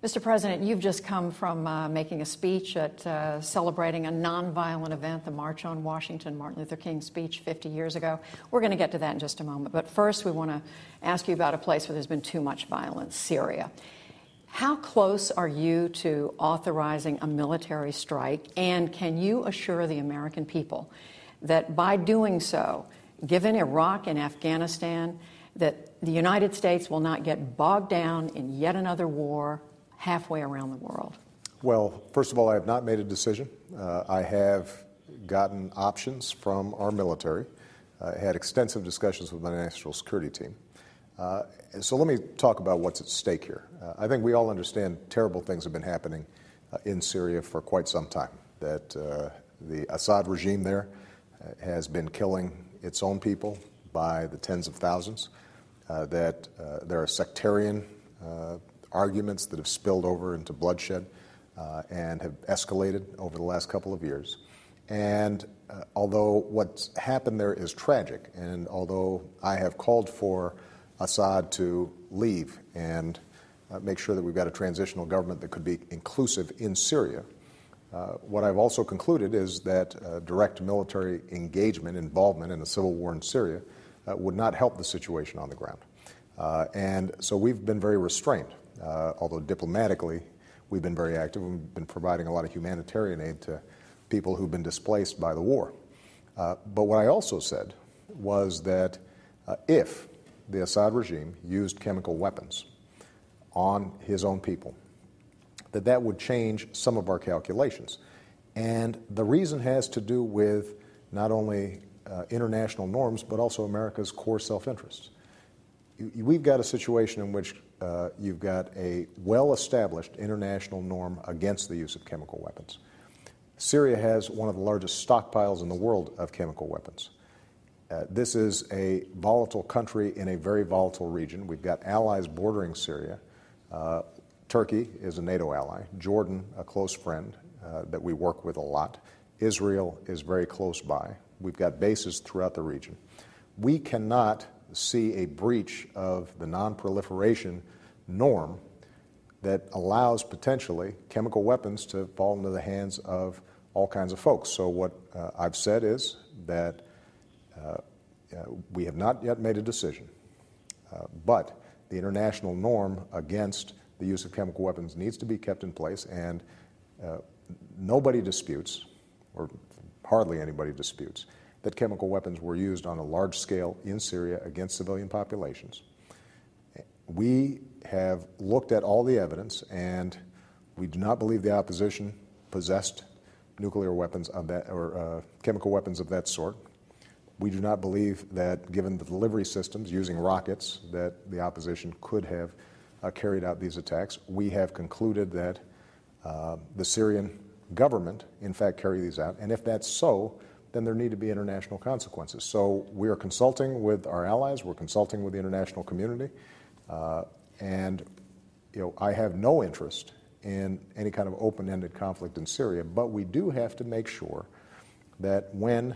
Mr. President, you've just come from making a speech at celebrating a nonviolent event, the March on Washington, Martin Luther King speech 50 years ago. We're going to get to that in just a moment. But first, we want to ask you about a place where there's been too much violence, Syria. How close are you to authorizing a military strike, and can you assure the American people that by doing so, given Iraq and Afghanistan, that the United States will not get bogged down in yet another war halfway around the world? Well, first of all, I have not made a decision. I have gotten options from our military. I had extensive discussions with my national security team. So let me talk about what's at stake here. I think we all understand terrible things have been happening in Syria for quite some time, that the Assad regime there has been killing its own people by the tens of thousands, that there are sectarian arguments that have spilled over into bloodshed and have escalated over the last couple of years. And although what's happened there is tragic, and although I have called for Assad to leave and make sure that we've got a transitional government that could be inclusive in Syria, what I've also concluded is that direct military engagement, involvement in a civil war in Syria would not help the situation on the ground. And so we've been very restrained. Although diplomatically, we've been very active. We've been providing a lot of humanitarian aid to people who've been displaced by the war. But what I also said was that if the Assad regime used chemical weapons on his own people, that would change some of our calculations. And the reason has to do with not only international norms, but also America's core self-interest. We've got a situation in which you've got a well-established international norm against the use of chemical weapons. Syria has one of the largest stockpiles in the world of chemical weapons. This is a volatile country in a very volatile region. We've got allies bordering Syria. Turkey is a NATO ally. Jordan, a close friend that we work with a lot. Israel is very close by. We've got bases throughout the region. We cannot see a breach of the non-proliferation norm that allows potentially chemical weapons to fall into the hands of all kinds of folks. So what I've said is that we have not yet made a decision, but the international norm against the use of chemical weapons needs to be kept in place, and nobody disputes, or hardly anybody disputes, that chemical weapons were used on a large scale in Syria against civilian populations. We have looked at all the evidence, and we do not believe the opposition possessed nuclear weapons of that, or chemical weapons of that sort. We do not believe that, given the delivery systems using rockets, that the opposition could have carried out these attacks. We have concluded that the Syrian government, in fact, carried these out, and if that's so, then there need to be international consequences. So we are consulting with our allies, we're consulting with the international community, and I have no interest in any kind of open-ended conflict in Syria, but we do have to make sure that when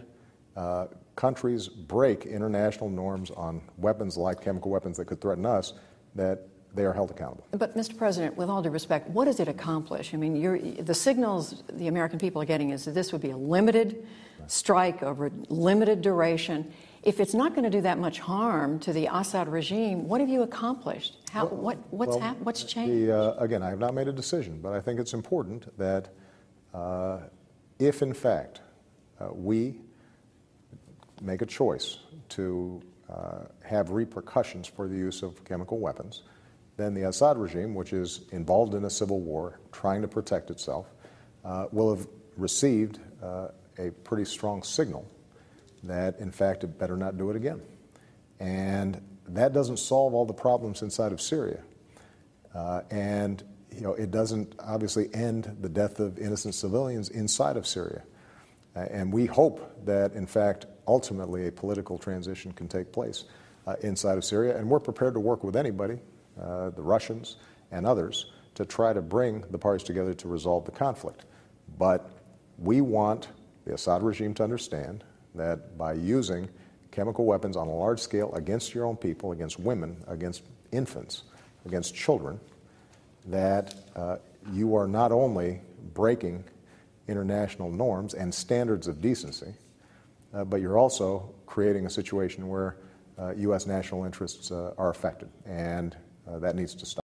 countries break international norms on weapons like chemical weapons that could threaten us, that they are held accountable. But, Mr. President, with all due respect, what does it accomplish? I mean, the signals the American people are getting is that this would be a limited strike over limited duration. If it's not going to do that much harm to the Assad regime, what have you accomplished? What's changed? Again, I have not made a decision, but I think it's important that if, in fact, we make a choice to have repercussions for the use of chemical weapons, then the Assad regime, which is involved in a civil war, trying to protect itself, will have received a pretty strong signal that, in fact, it better not do it again. And that doesn't solve all the problems inside of Syria. And it doesn't obviously end the death of innocent civilians inside of Syria. And we hope that, in fact, ultimately a political transition can take place inside of Syria. And we're prepared to work with anybody, the Russians and others, to try to bring the parties together to resolve the conflict. But we want the Assad regime to understand that by using chemical weapons on a large scale against your own people, against women, against infants, against children, that you are not only breaking international norms and standards of decency, but you're also creating a situation where U.S. national interests are affected, and that needs to stop.